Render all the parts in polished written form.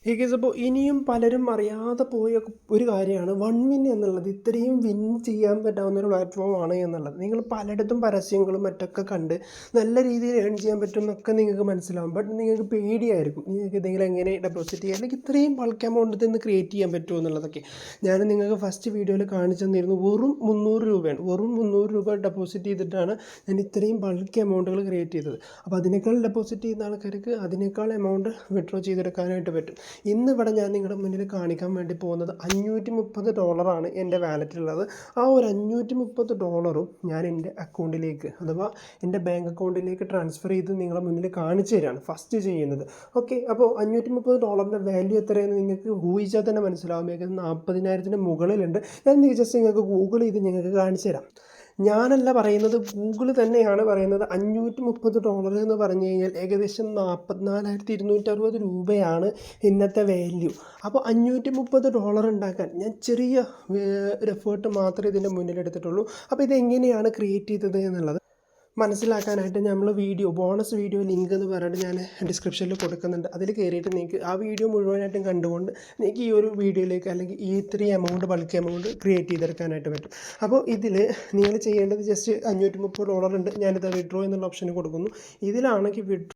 ഈ കേസ് അപ്പോൾ ഇനിയും പലരും അറിയാതെ പോയ ഒരു കാര്യമാണ് വൺ വിൻ എന്നുള്ളത്. ഇത്രയും വിൻ ചെയ്യാൻ പറ്റാവുന്ന ഒരു പ്ലാറ്റ്ഫോമാണ് എന്നുള്ളത്. നിങ്ങൾ പലയിടത്തും പരസ്യങ്ങളും മറ്റൊക്കെ കണ്ട് നല്ല രീതിയിൽ ഏൺ ചെയ്യാൻ പറ്റും എന്നൊക്കെ നിങ്ങൾക്ക് മനസ്സിലാവും. ബട്ട് നിങ്ങൾക്ക് പേടിയായിരിക്കും നിങ്ങൾക്ക് എന്തെങ്കിലും എങ്ങനെ ഡെപ്പോസിറ്റ് ചെയ്യുക, അല്ലെങ്കിൽ ഇത്രയും ബൾക്ക് എമൗണ്ടിൽ നിന്ന് ക്രിയേറ്റ് ചെയ്യാൻ പറ്റുമോ എന്നുള്ളതൊക്കെ. ഞാൻ നിങ്ങൾക്ക് ഫസ്റ്റ് വീഡിയോയിൽ കാണിച്ചു തന്നിരുന്നു. വെറും 300 രൂപയാണ്. വെറും 300 രൂപ ഡെപ്പോസിറ്റ് ചെയ്തിട്ടാണ് ഞാൻ ഇത്രയും ബൾക്ക് എമൗണ്ടുകൾ ക്രിയേറ്റ് ചെയ്തത്. അപ്പോൾ അതിനേക്കാൾ ഡെപ്പോസിറ്റ് ചെയ്യുന്ന ആൾക്കാർക്ക് അതിനേക്കാൾ എമൗണ്ട് വിഡ്രോ ചെയ്തെടുക്കാനായിട്ട് പറ്റും. ഇന്നിവിടെ ഞാൻ നിങ്ങളുടെ മുന്നിൽ കാണിക്കാൻ വേണ്ടി പോകുന്നത് $530 എൻ്റെ വാലറ്റിലുള്ളത്. ആ ഒരു $530 ഞാൻ എൻ്റെ അക്കൗണ്ടിലേക്ക്, അഥവാ എൻ്റെ ബാങ്ക് അക്കൗണ്ടിലേക്ക് ട്രാൻസ്ഫർ ചെയ്ത് നിങ്ങളുടെ മുന്നിൽ കാണിച്ചു തരികയാണ് ഫസ്റ്റ് ചെയ്യുന്നത്. ഓക്കെ, അപ്പോൾ $530 വാല്യൂ എത്രയെന്ന് നിങ്ങൾക്ക് ഊഹിച്ചാൽ തന്നെ മനസ്സിലാവും. ഏകദേശം 40,000-ന് മുകളിലുണ്ട്. ഞാൻ ജസ്റ്റ് നിങ്ങൾക്ക് ഗൂഗിൾ ചെയ്ത് നിങ്ങൾക്ക് കാണിച്ചു തരാം. ഞാനല്ല പറയുന്നത്, ഗൂഗിൾ തന്നെയാണ് പറയുന്നത്. $530 എന്ന് പറഞ്ഞു കഴിഞ്ഞാൽ ഏകദേശം 44,260 രൂപയാണ് ഇന്നത്തെ വാല്യൂ. അപ്പോൾ $530 ഉണ്ടാക്കാൻ ഞാൻ ചെറിയ ഒരു എഫേർട്ട് മാത്രമേ ഇതിൻ്റെ മുന്നിലെടുത്തിട്ടുള്ളൂ. അപ്പോൾ ഇതെങ്ങനെയാണ് ക്രിയേറ്റ് ചെയ്തത് എന്നുള്ളത് മനസ്സിലാക്കാനായിട്ട് നമ്മൾ ബോണസ് വീഡിയോ ലിങ്ക് എന്ന് പറഞ്ഞിട്ട് ഞാൻ ഡിസ്ക്രിപ്ഷനിൽ കൊടുക്കുന്നുണ്ട്. അതിൽ കയറിയിട്ട് നിങ്ങൾക്ക് ആ വീഡിയോ മുഴുവനായിട്ടും കണ്ടുകൊണ്ട് നിങ്ങൾക്ക് ഈ ഒരു വീഡിയോയിലേക്ക്, അല്ലെങ്കിൽ ഈ ഇത്രയും ബൾക്ക് എമൗണ്ട് ക്രിയേറ്റ് ചെയ്തെടുക്കാനായിട്ട് പറ്റും. അപ്പോൾ ഇതിൽ നിങ്ങൾ ചെയ്യേണ്ടത് ജസ്റ്റ് $530 ഉണ്ട്. ഞാനിത് വിഡ്രോ എന്നുള്ള ഓപ്ഷന് കൊടുക്കുന്നു. ഇതിലാണെങ്കിൽ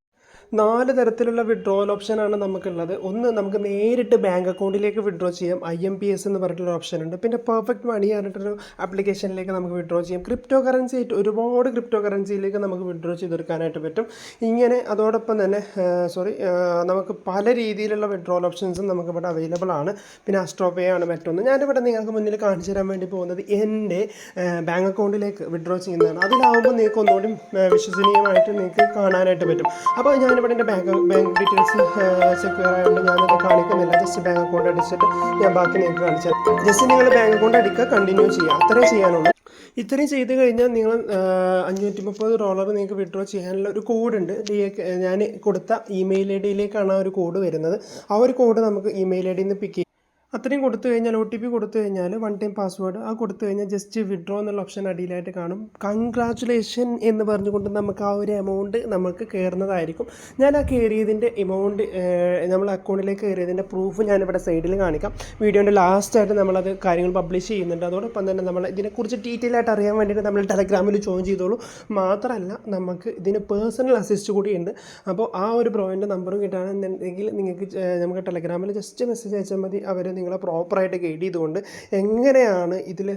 4 തരത്തിലുള്ള വിഡ്രോവൽ ഓപ്ഷനാണ് നമുക്കുള്ളത്. ഒന്ന്, നമുക്ക് നേരിട്ട് ബാങ്ക് അക്കൗണ്ടിലേക്ക് വിഡ്രോ ചെയ്യാം. IMPS എന്ന് പറഞ്ഞിട്ടുള്ള ഓപ്ഷൻ ഉണ്ട്. പിന്നെ പെർഫെക്റ്റ് മണി പറഞ്ഞിട്ടൊരു ആപ്ലിക്കേഷനിലേക്ക് നമുക്ക് വിഡ്രോ ചെയ്യാം. ക്രിപ്റ്റോ കറൻസി ആയിട്ട് ഒരുപാട് ക്രിപ്റ്റോ കറൻസിയിലേക്ക് നമുക്ക് വിഡ്രോ ചെയ്തെടുക്കാനായിട്ട് പറ്റും. ഇങ്ങനെ അതോടൊപ്പം തന്നെ നമുക്ക് പല രീതിയിലുള്ള വിഡ്രോവൽ ഓപ്ഷൻസും നമുക്കിവിടെ അവൈലബിൾ ആണ്. പിന്നെ അസ്ട്രോപേ ആണ് മറ്റൊന്ന്. ഞാനിവിടെ നിങ്ങൾക്ക് മുന്നിൽ കാണിച്ചു തരാൻ വേണ്ടി പോകുന്നത് എൻ്റെ ബാങ്ക് അക്കൗണ്ടിലേക്ക് വിഡ്രോ ചെയ്യുന്നതാണ്. അതിലാവുമ്പോൾ നിങ്ങൾക്ക് ഒന്നുകൂടി വിശ്വസനീയമായിട്ട് നിങ്ങൾക്ക് കാണാനായിട്ട് പറ്റും. അപ്പോൾ ഞാനിവിടെ എൻ്റെ ബാങ്ക് ഡീറ്റെയിൽസ് സെക്യൂർ ആയതുകൊണ്ട് ഞാനത് കാണിക്കുന്നില്ല. ജസ്റ്റ് ബാങ്ക് അക്കൗണ്ട് അടിച്ചിട്ട് ഞാൻ ബാക്കി നിങ്ങൾക്ക് കാണിച്ചാൽ, ജസ്റ്റ് നിങ്ങൾ ബാങ്ക് അക്കൗണ്ട് അടിക്കുക, കണ്ടിന്യൂ ചെയ്യുക, അത്രേ ചെയ്യാനുള്ളൂ. ഇത്രയും ചെയ്ത് കഴിഞ്ഞാൽ നിങ്ങൾ $530 നിങ്ങൾക്ക് വിഡ്രോ ചെയ്യാനുള്ള ഒരു കോഡുണ്ട്. ഞാൻ കൊടുത്ത ഇമെയിൽ ഐഡിയിലേക്കാണ് ആ ഒരു കോഡ് വരുന്നത്. ആ ഒരു കോഡ് നമുക്ക് ഇമെയിൽ ഐഡിയിൽ നിന്ന് പിക്ക് അത്രയും കൊടുത്തു കഴിഞ്ഞാൽ, OTP കൊടുത്തു കഴിഞ്ഞാൽ, വൺ ടൈം പാസ്വേഡ് കൊടുത്തു കഴിഞ്ഞാൽ ജസ്റ്റ് വിഡ്രോ എന്നുള്ള ഓപ്ഷൻ അടിയിലായിട്ട് കാണും. കൺഗ്രാറ്റുലേഷൻ എന്ന് പറഞ്ഞുകൊണ്ട് നമുക്ക് ആ ഒരു എമൗണ്ട് നമുക്ക് കയറുന്നതായിരിക്കും. ഞാൻ ആ കയറിയതിൻ്റെ എമൗണ്ട്, നമ്മൾ അക്കൗണ്ടിലേക്ക് കയറിയതിൻ്റെ പ്രൂഫ് ഞാനിവിടെ സൈഡിൽ കാണിക്കാം. വീഡിയോൻ്റെ ലാസ്റ്റായിട്ട് നമ്മളത് കാര്യങ്ങൾ പബ്ലിഷ് ചെയ്യുന്നുണ്ട്. അതോടൊപ്പം തന്നെ നമ്മൾ ഇതിനെക്കുറിച്ച് ഡീറ്റെയിൽ ആയിട്ട് അറിയാൻ വേണ്ടിയിട്ട് നമ്മൾ ടെലഗ്രാമിൽ ജോയിൻ ചെയ്തോളൂ. മാത്രമല്ല നമുക്ക് ഇതിന് പേഴ്സണൽ അസിസ്റ്റ് കൂടിയുണ്ട്. അപ്പോൾ ആ ഒരു ബ്രോയിൻ്റെ നമ്പറും കിട്ടുകയാണെന്നുണ്ടെങ്കിൽ നിങ്ങൾക്ക് നമുക്ക് ടെലഗ്രാമിൽ ജസ്റ്റ് മെസ്സേജ് അയച്ചാൽ മതി. അവർ നിങ്ങളെ പ്രോപ്പറായിട്ട് ഗൈഡ് ചെയ്തുകൊണ്ട് എങ്ങനെയാണ് ഇതിൽ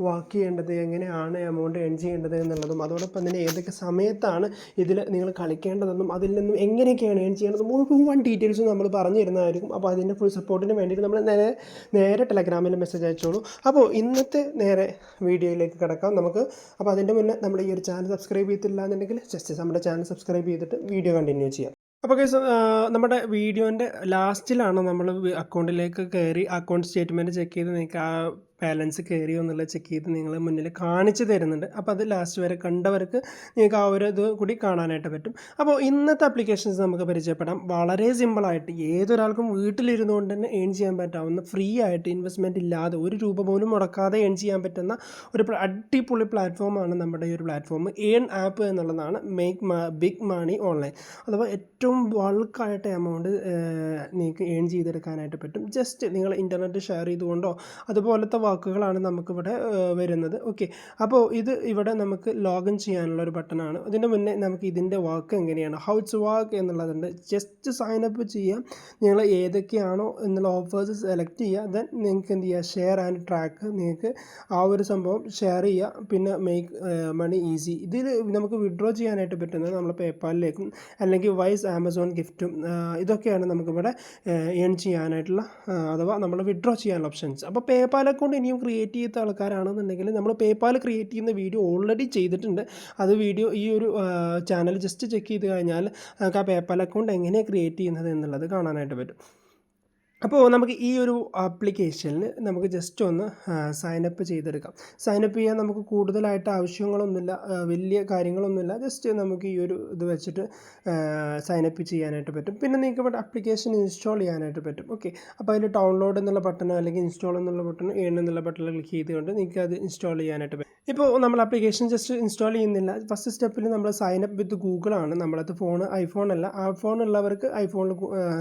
വർക്ക് ചെയ്യേണ്ടത്, എങ്ങനെയാണ് എമൗണ്ട് ഏൺ ചെയ്യേണ്ടത് എന്നുള്ളതും, അതോടൊപ്പം തന്നെ ഏതൊക്കെ സമയത്താണ് ഇതിൽ നിങ്ങൾ കളിക്കേണ്ടതെന്നും അതിൽ നിന്നും എങ്ങനെയൊക്കെയാണ് ഏൺ ചെയ്യേണ്ടത് മുഴുവൻ ഡീറ്റെയിൽസും നമ്മൾ പറഞ്ഞു തരുന്നതായിരിക്കും. അപ്പോൾ അതിൻ്റെ ഫുൾ സപ്പോർട്ടിന് വേണ്ടിയിട്ട് നമ്മൾ നേരെ ടെലഗ്രാമിൽ മെസ്സേജ് അയച്ചോളൂ. അപ്പോൾ ഇന്നത്തെ നേരെ വീഡിയോയിലേക്ക് കിടക്കാം നമുക്ക്. അപ്പോൾ അതിൻ്റെ മുന്നേ നമ്മുടെ ഈ ഒരു ചാനൽ സബ്സ്ക്രൈബ് ചെയ്തിട്ടില്ല എന്നുണ്ടെങ്കിൽ ജസ്റ്റ് നമ്മുടെ ചാനൽ സബ്സ്ക്രൈബ് ചെയ്തിട്ട് വീഡിയോ കണ്ടിന്യൂ ചെയ്യാം. അപ്പോൾ ഗൈസ്, നമ്മുടെ വീഡിയോൻ്റെ ലാസ്റ്റിലാണ് നമ്മൾ അക്കൗണ്ടിലേക്ക് കയറി അക്കൗണ്ട് സ്റ്റേറ്റ്മെൻറ്റ് ചെക്ക് ചെയ്ത് നിങ്ങൾക്ക് ആ ബാലൻസ് കയറിയോ എന്നുള്ളത് ചെക്ക് ചെയ്ത് നിങ്ങൾ മുന്നിൽ കാണിച്ചു തരുന്നുണ്ട്. അപ്പോൾ അത് ലാസ്റ്റ് വരെ കണ്ടവർക്ക് നിങ്ങൾക്ക് ആ ഒരു ഇത് കൂടി കാണാനായിട്ട് പറ്റും. അപ്പോൾ ഇന്നത്തെ ആപ്ലിക്കേഷൻസ് നമുക്ക് പരിചയപ്പെടാം. വളരെ സിമ്പിളായിട്ട് ഏതൊരാൾക്കും വീട്ടിലിരുന്നുകൊണ്ട് തന്നെ ഏൺ ചെയ്യാൻ പറ്റാവുന്ന, ഫ്രീ ആയിട്ട് ഇൻവെസ്റ്റ്മെൻറ്റ് ഇല്ലാതെ ₹1 പോലും മുടക്കാതെ ഏൺ ചെയ്യാൻ പറ്റുന്ന ഒരു അടിപൊളി പ്ലാറ്റ്ഫോമാണ് നമ്മുടെ ഈ ഒരു പ്ലാറ്റ്ഫോം. ഏൺ ആപ്പ് എന്നുള്ളതാണ് മേക്ക് ബിഗ് മണി ഓൺലൈൻ. അഥവാ ഏറ്റവും ബൾക്കായിട്ട് എമൗണ്ട് നിങ്ങൾക്ക് ഏൺ ചെയ്തെടുക്കാനായിട്ട് പറ്റും. ജസ്റ്റ് നിങ്ങൾ ഇൻ്റർനെറ്റ് ഷെയർ ചെയ്തുകൊണ്ടോ അതുപോലത്തെ വാക്കുകളാണ് നമുക്കിവിടെ വരുന്നത്. ഓക്കെ, അപ്പോൾ ഇവിടെ നമുക്ക് ലോഗിൻ ചെയ്യാനുള്ള ഒരു ബട്ടണാണ്. അതിൻ്റെ മുന്നേ നമുക്ക് ഇതിൻ്റെ വർക്ക് എങ്ങനെയാണ്, ഹൗ ഇറ്റ്സ് വർക്ക് എന്നുള്ളതുണ്ട്. ജസ്റ്റ് സൈൻ അപ്പ് ചെയ്യുക. നിങ്ങൾ ഏതൊക്കെയാണോ എന്നുള്ള ഓഫേഴ്സ് സെലക്ട് ചെയ്യുക. ദെൻ നിങ്ങൾക്ക് എന്ത് ചെയ്യുക, ഷെയർ ആൻഡ് ട്രാക്ക്, നിങ്ങൾക്ക് ആ ഒരു സംഭവം ഷെയർ ചെയ്യുക. പിന്നെ മേക്ക് മണി ഈസി. ഇതിൽ നമുക്ക് വിഡ്രോ ചെയ്യാനായിട്ട് പറ്റുന്നത് നമ്മൾ പേപ്പാലിലേക്കും അല്ലെങ്കിൽ വൈസ് ആമസോൺ ഗിഫ്റ്റും ഇതൊക്കെയാണ് നമുക്കിവിടെ ഏൺ ചെയ്യാനായിട്ടുള്ള അഥവാ നമ്മൾ വിഡ്രോ ചെയ്യാനുള്ള ഓപ്ഷൻസ്. അപ്പോൾ പേപ്പാൽ അക്കൗണ്ട് ഇനിയും ക്രിയേറ്റ് ചെയ്ത ആൾക്കാരാണെന്നുണ്ടെങ്കിൽ നമ്മൾ പേപ്പാൽ ക്രിയേറ്റ് ചെയ്യുന്ന വീഡിയോ ഓൾറെഡി ചെയ്തിട്ടുണ്ട്. അത് വീഡിയോ ഈ ഒരു ചാനൽ ജസ്റ്റ് ചെക്ക് ചെയ്ത് കഴിഞ്ഞാൽ നമുക്ക് ആ പേപ്പാൽ അക്കൗണ്ട് എങ്ങനെയാണ് ക്രിയേറ്റ് ചെയ്യുന്നത് എന്നുള്ളത് കാണാനായിട്ട് പറ്റും. അപ്പോൾ നമുക്ക് ഈ ഒരു ആപ്ലിക്കേഷനിൽ നമുക്ക് ജസ്റ്റ് ഒന്ന് സൈനപ്പ് ചെയ്തെടുക്കാം. സൈനപ്പ് ചെയ്യാൻ നമുക്ക് കൂടുതലായിട്ട് ആവശ്യങ്ങളൊന്നുമില്ല, വലിയ കാര്യങ്ങളൊന്നുമില്ല. ജസ്റ്റ് നമുക്ക് ഈ ഒരു ഇത് വെച്ചിട്ട് സൈനപ്പ് ചെയ്യാനായിട്ട് പറ്റും. പിന്നെ നിങ്ങൾക്ക് ഇവിടെ ആപ്ലിക്കേഷൻ ഇൻസ്റ്റാൾ ചെയ്യാനായിട്ട് പറ്റും. ഓക്കെ, അപ്പോൾ അതിൽ ഡൗൺലോഡ് എന്നുള്ള ബട്ടണോ അല്ലെങ്കിൽ ഇൻസ്റ്റാൾ എന്നുള്ള ബട്ടണോ ഏൺ എന്നുള്ള ബട്ടണിൽ ക്ലിക്ക് ചെയ്തുകൊണ്ട് നിങ്ങൾക്ക് അത് ഇൻസ്റ്റാൾ ചെയ്യാനായിട്ട് പറ്റും. ഇപ്പോൾ നമ്മൾ ആപ്ലിക്കേഷൻ ജസ്റ്റ് ഇൻസ്റ്റാൾ ചെയ്യുന്നില്ല. ഫസ്റ്റ് സ്റ്റെപ്പിൽ നമ്മൾ സൈനപ്പ് വിത്ത് ഗൂഗിളാണ്. നമ്മളത് ഐഫോൺ അല്ല, ഐഫോൺ ഉള്ളവർക്ക് ഐഫോണിൽ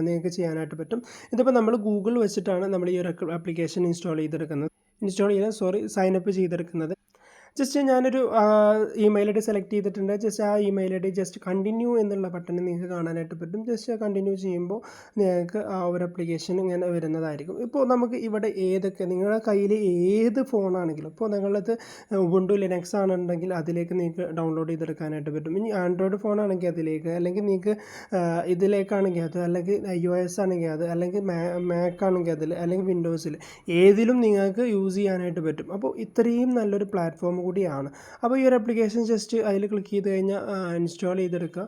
നിങ്ങൾക്ക് ചെയ്യാനായിട്ട് പറ്റും. ഇതിപ്പോൾ നമ്മൾ ഗൂഗിൾ വെച്ചിട്ടാണ് നമ്മൾ ഈ ഒരു ആപ്ലിക്കേഷൻ സൈനപ്പ് ചെയ്തെടുക്കുന്നത്. ജസ്റ്റ് ഞാനൊരു ഇമെയിൽ ഐ ഡി സെലക്ട് ചെയ്തിട്ടുണ്ട്. ജസ്റ്റ് ആ email I D just continue എന്നുള്ള ബട്ടൺ നിങ്ങൾക്ക് കാണാനായിട്ട് പറ്റും. ജസ്റ്റ് കണ്ടിന്യൂ ചെയ്യുമ്പോൾ നിങ്ങൾക്ക് ആ ഒരു ആപ്ലിക്കേഷൻ ഇങ്ങനെ വരുന്നതായിരിക്കും. ഇപ്പോൾ നമുക്ക് ഇവിടെ നിങ്ങളുടെ കയ്യിൽ ഏത് ഫോണാണെങ്കിലും, ഇപ്പോൾ നിങ്ങളത് ഉബുണ്ടു ലിനക്സ് ആണെന്നുണ്ടെങ്കിൽ അതിലേക്ക് നിങ്ങൾക്ക് ഡൗൺലോഡ് ചെയ്തെടുക്കാനായിട്ട് പറ്റും. ഇനി ആൻഡ്രോയിഡ് ഫോണാണെങ്കിൽ അതിലേക്ക്, അല്ലെങ്കിൽ നിങ്ങൾക്ക് ഇതിലേക്കാണെങ്കിൽ അത്, അല്ലെങ്കിൽ iOS ആണെങ്കിൽ അത്, അല്ലെങ്കിൽ മാക് ആണെങ്കിൽ അതിൽ, അല്ലെങ്കിൽ വിൻഡോസിൽ ഏതിലും നിങ്ങൾക്ക് യൂസ് ചെയ്യാനായിട്ട് പറ്റും. അപ്പോൾ ഇത്രയും നല്ലൊരു പ്ലാറ്റ്ഫോം കൂടിയാണ്. അപ്പോൾ ഈ ഒരു ആപ്ലിക്കേഷൻ ജസ്റ്റ് അതിൽ ക്ലിക്ക് ചെയ്ത് കഴിഞ്ഞാൽ ഇൻസ്റ്റാൾ ചെയ്തെടുക്കുക.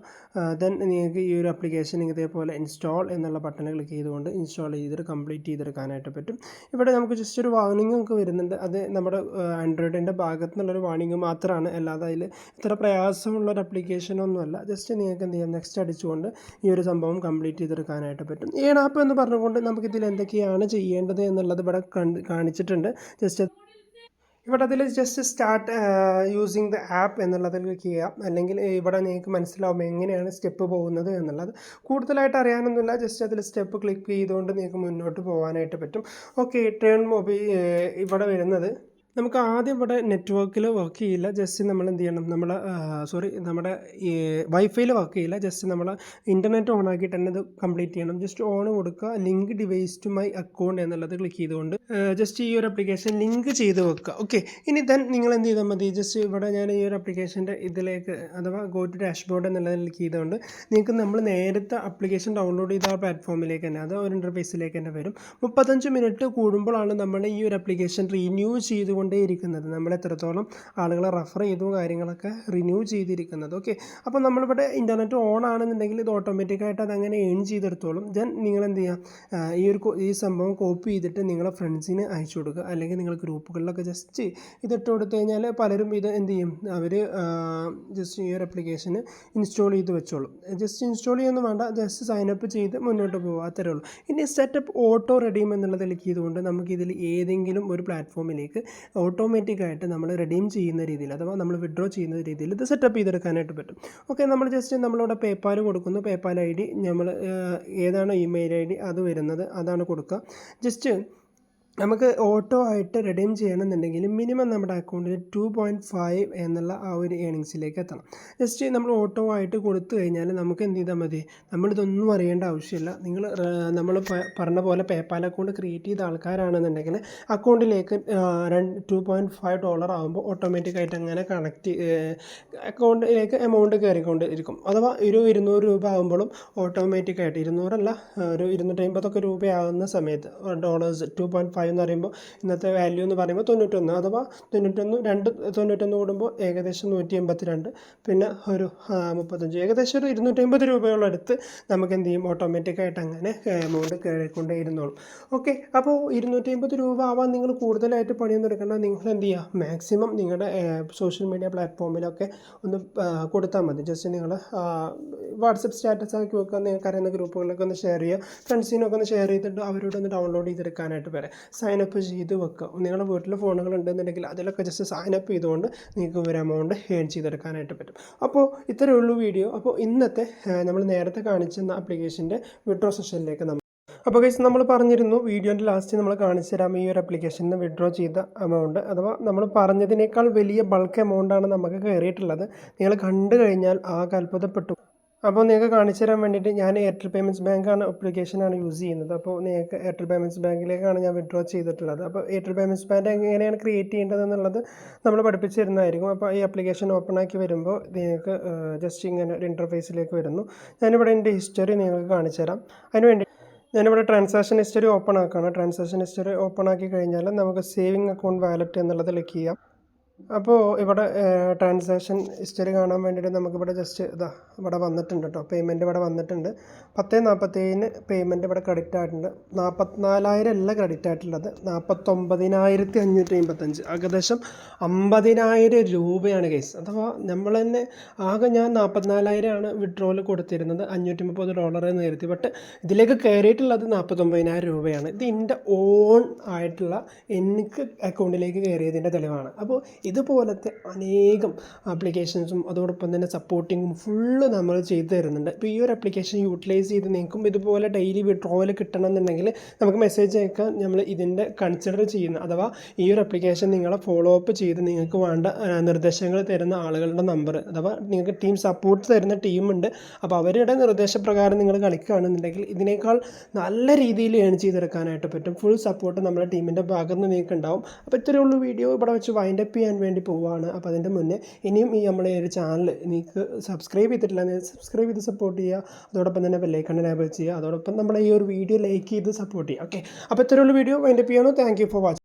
ദെൻ നിങ്ങൾക്ക് ഈ ഒരു ആപ്ലിക്കേഷൻ ഇതേപോലെ ഇൻസ്റ്റാൾ എന്നുള്ള ബട്ടൺ ക്ലിക്ക് ചെയ്തുകൊണ്ട് ഇൻസ്റ്റാൾ ചെയ്തിട്ട് കംപ്ലീറ്റ് ചെയ്തെടുക്കാനായിട്ട് പറ്റും. ഇവിടെ നമുക്ക് ജസ്റ്റ് ഒരു വാർണിംഗ് ഒക്കെ വരുന്നുണ്ട്. അത് നമ്മുടെ ആൻഡ്രോയിഡിൻ്റെ ഭാഗത്തു നിന്നുള്ളൊരു വാർണിംഗ് മാത്രമാണ്, അല്ലാതെ അതിൽ ഇത്ര പ്രയാസമുള്ളൊരു ആപ്ലിക്കേഷനൊന്നുമല്ല. ജസ്റ്റ് നിങ്ങൾക്ക് എന്ത് ചെയ്യാം, നെക്സ്റ്റ് അടിച്ചുകൊണ്ട് ഈ ഒരു സംഭവം കംപ്ലീറ്റ് ചെയ്തെടുക്കാനായിട്ട് പറ്റും. ഏണാപ്പ് എന്ന് പറഞ്ഞുകൊണ്ട് നമുക്കിതിൽ എന്തൊക്കെയാണ് ചെയ്യേണ്ടത് എന്നുള്ളത് ഇവിടെ കാണിച്ചിട്ടുണ്ട്. ഇവിടെ അതിൽ just start using the app എന്നുള്ളതിൽ ക്ലിക്ക് ചെയ്യാം. അല്ലെങ്കിൽ ഇവിടെ നിങ്ങൾക്ക് മനസ്സിലാവും എങ്ങനെയാണ് സ്റ്റെപ്പ് പോകുന്നത് എന്നുള്ളത്. കൂടുതലായിട്ട് അറിയാനൊന്നുമില്ല, ജസ്റ്റ് അതിൽ സ്റ്റെപ്പ് ക്ലിക്ക് ചെയ്തുകൊണ്ട് നിങ്ങൾക്ക് മുന്നോട്ട് പോകാനായിട്ട് പറ്റും. ഓക്കെ, ടേൺ മൊബൈൽ ഇവിടെ വരുന്നത് നമുക്ക് ആദ്യം ഇവിടെ നെറ്റ്വർക്കിൽ വർക്ക് ചെയ്യില്ല. ജസ്റ്റ് നമ്മൾ എന്ത് ചെയ്യണം, നമ്മുടെ ഈ വൈഫൈയിൽ വർക്ക് ചെയ്യില്ല. ജസ്റ്റ് നമ്മൾ ഇൻ്റർനെറ്റ് ഓൺ ആക്കിയിട്ട് തന്നെ ഇത് കംപ്ലീറ്റ് ചെയ്യണം. ജസ്റ്റ് ഓൺ കൊടുക്കുക, link device to my account എന്നുള്ളത് ക്ലിക്ക് ചെയ്തുകൊണ്ട് ജസ്റ്റ് ഈ ഒരു ആപ്ലിക്കേഷൻ ലിങ്ക് ചെയ്ത് വെക്കുക. ഓക്കെ, ഇനി ദെൻ നിങ്ങൾ എന്ത് ചെയ്താൽ മതി, ജസ്റ്റ് ഇവിടെ ഞാൻ ഈ ഒരു ആപ്ലിക്കേഷൻ്റെ ഇതിലേക്ക് അഥവാ ഗോ ടു ഡാഷ്ബോർഡ് എന്നുള്ളത് ക്ലിക്ക് ചെയ്തുകൊണ്ട് നിങ്ങൾക്ക് നമ്മൾ നേരത്തെ ആപ്ലിക്കേഷൻ ഡൗൺലോഡ് ചെയ്ത ആ പ്ലാറ്റ്ഫോമിലേക്ക് തന്നെ, അത് ഒരു ഇൻ്റർഫേസിലേക്ക് തന്നെ വരും. 35 മിനിറ്റ് കൂടുമ്പോഴാണ് നമ്മൾ ഈ ഒരു ആപ്ലിക്കേഷൻ റിന്യൂ ചെയ്തുകൊണ്ട് ഇരിക്കുന്നത്. നമ്മൾ എത്രത്തോളം ആളുകളെ റെഫർ ചെയ്തു കാര്യങ്ങളൊക്കെ റിന്യൂ ചെയ്തിരിക്കുന്നത്. ഓക്കെ, അപ്പോൾ നമ്മളിവിടെ ഇൻ്റർനെറ്റ് ഓൺ ആണെന്നുണ്ടെങ്കിൽ ഇത് ഓട്ടോമാറ്റിക്കായിട്ട് അതങ്ങനെ ഏൺ ചെയ്തെടുത്തോളും. ദെൻ നിങ്ങൾ എന്ത് ചെയ്യുക, ഈ സംഭവം കോപ്പി ചെയ്തിട്ട് നിങ്ങളെ ഫ്രണ്ട്സിന് അയച്ചു കൊടുക്കുക, അല്ലെങ്കിൽ നിങ്ങൾ ഗ്രൂപ്പുകളിലൊക്കെ ജസ്റ്റ് ഇതിട്ട് കൊടുത്തു കഴിഞ്ഞാൽ പലരും ഇത് എന്ത് ചെയ്യും, അവർ ജസ്റ്റ് ഈ ഒരു ആപ്ലിക്കേഷന് ഇൻസ്റ്റാൾ ചെയ്ത് വെച്ചോളും. ജസ്റ്റ് ഇൻസ്റ്റാൾ ചെയ്യുകയൊന്നും വേണ്ട, ജസ്റ്റ് സൈനപ്പ് ചെയ്ത് മുന്നോട്ട് പോകുക, അത്രേ ഉള്ളൂ. ഇനി സെറ്റപ്പ് ഓട്ടോ റെഡീം എന്നുള്ളത് ക്ലിക്ക് ചെയ്തുകൊണ്ട് നമുക്കിതിൽ ഏതെങ്കിലും ഒരു പ്ലാറ്റ്ഫോമിലേക്ക് ഓട്ടോമാറ്റിക്കായിട്ട് നമ്മൾ റെഡീം ചെയ്യുന്ന രീതിയിൽ, അഥവാ നമ്മൾ വിഡ്രോ ചെയ്യുന്ന രീതിയിൽ ഇത് സെറ്റപ്പ് ചെയ്തെടുക്കാനായിട്ട് പറ്റും. ഓക്കെ, നമ്മൾ ജസ്റ്റ് നമ്മളിവിടെ പേപ്പാൽ കൊടുക്കുന്നു. പേപ്പാൽ ഐ ഡി നമ്മൾ ഏതാണ് ഇമെയിൽ ഐ ഡി അത് വരുന്നത് അതാണ് കൊടുക്കുക. ജസ്റ്റ് നമുക്ക് ഓട്ടോ ആയിട്ട് റിഡീം ചെയ്യണമെന്നുണ്ടെങ്കിൽ മിനിമം നമ്മുടെ അക്കൗണ്ടിൽ 2.5 എന്നുള്ള ആ ഒരു ഏണിങ്സിലേക്ക് എത്തണം. ജസ്റ്റ് നമ്മൾ ഓട്ടോ ആയിട്ട് കൊടുത്തു കഴിഞ്ഞാൽ നമുക്ക് എന്ത് ചെയ്താൽ മതി, നമ്മളിതൊന്നും അറിയേണ്ട ആവശ്യമില്ല. നമ്മൾ പറഞ്ഞ പോലെ പേപ്പാൽ അക്കൗണ്ട് ക്രിയേറ്റ് ചെയ്ത ആൾക്കാരാണെന്നുണ്ടെങ്കിൽ അക്കൗണ്ടിലേക്ക് $2.5 ആകുമ്പോൾ ഓട്ടോമാറ്റിക്കായിട്ട് അങ്ങനെ അക്കൗണ്ടിലേക്ക് എമൗണ്ട് കയറിക്കൊണ്ടിരിക്കും. അഥവാ ഒരു 200 രൂപ ആകുമ്പോഴും ഓട്ടോമാറ്റിക്കായിട്ട്, 200 ഒരു 250 രൂപയാകുന്ന സമയത്ത് $2.5 എന്ന് പറയുമ്പോൾ ഇന്നത്തെ വാല്യൂ എന്ന് പറയുമ്പോൾ 91, അഥവാ 91 കൂടുമ്പോൾ ഏകദേശം 182, പിന്നെ ഒരു 35, ഏകദേശം ഒരു 250 രൂപയോളം അടുത്ത് നമുക്ക് എന്ത് ചെയ്യും, ഓട്ടോമാറ്റിക്കായിട്ട് അങ്ങനെ എമൗണ്ട് കയറിക്കൊണ്ടേ ഇരുന്നോളും. ഓക്കെ, അപ്പോൾ 250 രൂപ ആവാൻ നിങ്ങൾ കൂടുതലായിട്ട് പണിയൊന്നും എടുക്കേണ്ട. നിങ്ങൾ എന്ത് ചെയ്യുക, മാക്സിമം നിങ്ങളുടെ സോഷ്യൽ മീഡിയ പ്ലാറ്റ്ഫോമിലൊക്കെ ഒന്ന് കൊടുത്താൽ മതി. ജസ്റ്റ് നിങ്ങൾ വാട്സപ്പ് സ്റ്റാറ്റസ് ആക്കി വെക്കുക, നിങ്ങൾക്ക് അറിയുന്ന ഗ്രൂപ്പുകളിലൊക്കെ ഒന്ന് ഷെയർ ചെയ്യുക, ഫ്രണ്ട്സിനൊക്കെ ഒന്ന് ഷെയർ ചെയ്തിട്ട് അവരോടൊന്ന് ഡൗൺലോഡ് ചെയ്തെടുക്കാനായിട്ട് വരെ സൈനപ്പ് ചെയ്ത് വെക്കുക. നിങ്ങളുടെ വീട്ടിൽ ഫോണുകൾ ഉണ്ടെന്നുണ്ടെങ്കിൽ അതിലൊക്കെ ജസ്റ്റ് സൈനപ്പ് ചെയ്തുകൊണ്ട് നിങ്ങൾക്ക് ഒരു എമൗണ്ട് ഏൺ ചെയ്തെടുക്കാനായിട്ട് പറ്റും. അപ്പോൾ ഇത്രയേ ഉള്ളൂ വീഡിയോ. അപ്പോൾ ഇന്നത്തെ നമ്മൾ നേരത്തെ കാണിച്ചിരുന്ന ആപ്ലിക്കേഷൻ്റെ വിഡ്രോ സെഷനിലേക്ക് അപ്പോൾ ഗൈസ് നമ്മൾ പറഞ്ഞിരുന്നു വീഡിയോൻ്റെ ലാസ്റ്റ് നമ്മൾ കാണിച്ചു തരാം ഈ ഒരു ആപ്ലിക്കേഷനിൽ നിന്ന് വിഡ്രോ ചെയ്ത എമൗണ്ട്, അഥവാ നമ്മൾ പറഞ്ഞതിനേക്കാൾ വലിയ ബൾക്ക് എമൗണ്ടാണ് നമുക്ക് കയറിയിട്ടുള്ളത്. നിങ്ങൾ കണ്ടു കഴിഞ്ഞാൽ അത്ഭുതപ്പെട്ടു. അപ്പോൾ നിങ്ങൾക്ക് കാണിച്ചു തരാൻ വേണ്ടിയിട്ട് ഞാൻ എയർടെൽ പേയ്മെൻറ്റ്സ് ബാങ്കാണ് ആപ്ലിക്കേഷനാണ് യൂസ് ചെയ്യുന്നത്. അപ്പോൾ നിങ്ങൾക്ക് എയർടെൽ പേയ്മെൻറ്റ്സ് ബാങ്കിലേക്കാണ് ഞാൻ വിഡ്രോ ചെയ്തിട്ടുള്ളത്. അപ്പോൾ എയർടെൽ പേയ്മെൻറ്റ്സ് ബാങ്ക് എങ്ങനെയാണ് ക്രിയേറ്റ് ചെയ്യേണ്ടതെന്നുള്ളത് നമ്മൾ പഠിപ്പിച്ച് തരുന്നതായിരിക്കും. അപ്പോൾ ഈ ആപ്ലിക്കേഷൻ ഓപ്പൺ ആക്കി വരുമ്പോൾ നിങ്ങൾക്ക് ജസ്റ്റ് ഇങ്ങനെ ഒരു ഇൻ്റർഫേസിലേക്ക് വരുന്നു. ഞാനിവിടെ എൻ്റെ ഹിസ്റ്ററി നിങ്ങൾക്ക് കാണിച്ചു തരാം. അതിനുവേണ്ടി ഞാനിവിടെ ട്രാൻസാക്ഷൻ ഹിസ്റ്ററി ഓപ്പൺ ആക്കുകയാണ്. ട്രാൻസാക്ഷൻ ഹിസ്റ്ററി ഓപ്പൺ ആക്കി കഴിഞ്ഞാൽ നമുക്ക് സേവിങ് അക്കൗണ്ട് വാലറ്റ് എന്നുള്ളത് ക്ലിക്ക് ചെയ്യാം. അപ്പോൾ ഇവിടെ ട്രാൻസാക്ഷൻ ഹിസ്റ്ററി കാണാൻ വേണ്ടിയിട്ട് നമുക്കിവിടെ ജസ്റ്റ് ഇതാ ഇവിടെ വന്നിട്ടുണ്ട് കേട്ടോ. പേയ്മെൻറ്റ് ഇവിടെ വന്നിട്ടുണ്ട്. 10:47 പേയ്മെൻറ്റ് ഇവിടെ ക്രെഡിറ്റ് ആയിട്ടുണ്ട്. 44,000 അല്ല ക്രെഡിറ്റ് ആയിട്ടുള്ളത്, 49,555, ഏകദേശം 50,000 രൂപയാണ് കേസ്. അഥവാ നമ്മൾ തന്നെ ആകെ ഞാൻ 44,000 വിഡ്രോയിൽ കൊടുത്തിരുന്നത്, $530 നേരത്തെ. ബട്ട് ഇതിലേക്ക് കയറിയിട്ടുള്ളത് 49,000 രൂപയാണ്. ഇത് എൻ്റെ ഓൺ ആയിട്ടുള്ള എനിക്ക് അക്കൗണ്ടിലേക്ക് കയറിയതിൻ്റെ തെളിവാണ്. അപ്പോൾ ഇതുപോലത്തെ അനേകം ആപ്ലിക്കേഷൻസും അതോടൊപ്പം തന്നെ സപ്പോർട്ടിങ്ങും ഫുള്ള് നമ്മൾ ചെയ്തു തരുന്നുണ്ട്. ഇപ്പോൾ ഈ ഒരു ആപ്ലിക്കേഷൻ യൂട്ടിലൈസ് ചെയ്ത് നിങ്ങൾക്കും ഇതുപോലെ ഡെയിലി വിഡ്രോവൽ കിട്ടണമെന്നുണ്ടെങ്കിൽ നമുക്ക് മെസ്സേജ് അയക്കാൻ നമ്മൾ ഇതിൻ്റെ കൺസിഡർ ചെയ്യുന്ന, അഥവാ ഈ ഒരു ആപ്ലിക്കേഷൻ നിങ്ങളെ ഫോളോ അപ്പ് ചെയ്ത് നിങ്ങൾക്ക് വേണ്ട നിർദ്ദേശങ്ങൾ തരുന്ന ആളുകളുടെ നമ്പർ, അഥവാ നിങ്ങൾക്ക് ടീം സപ്പോർട്ട് തരുന്ന ടീമുണ്ട്. അപ്പോൾ അവരുടെ നിർദ്ദേശപ്രകാരം നിങ്ങൾ കളിക്കുകയാണെന്നുണ്ടെങ്കിൽ ഇതിനേക്കാൾ നല്ല രീതിയിൽ ഏൺ ചെയ്തെടുക്കാനായിട്ട് പറ്റും. ഫുൾ സപ്പോർട്ട് നമ്മുടെ ടീമിൻ്റെ ഭാഗത്ത് നിന്ന് നിങ്ങൾക്ക് ഉണ്ടാവും. അപ്പോൾ ഇത്രയേ ഉള്ളൂ. വീഡിയോ ഇവിടെ വെച്ച് വൈൻഡപ്പ് ചെയ്യാൻ വേണ്ടി പോവുകയാണ്. അപ്പോൾ അതിൻ്റെ മുന്നേ ഇനിയും നമ്മുടെ ഒരു ചാനൽ നിങ്ങൾക്ക് സബ്സ്ക്രൈബ് ചെയ്തിട്ടില്ല, സബ്സ്ക്രൈബ് ചെയ്ത് സപ്പോർട്ട് ചെയ്യുക. അതോടൊപ്പം തന്നെ ബെല്ലൈക്കൺ എനേബിൾ ചെയ്യുക. അതോടൊപ്പം നമ്മുടെ ഈ ഒരു വീഡിയോ ലൈക്ക് ചെയ്ത് സപ്പോർട്ട് ചെയ്യുക. ഓക്കെ, അപ്പോൾ ഇത്രയേ ഉള്ളൂ. വീഡിയോ വൈൻഡപ്പ് ചെയ്യണം. Thank you for watching.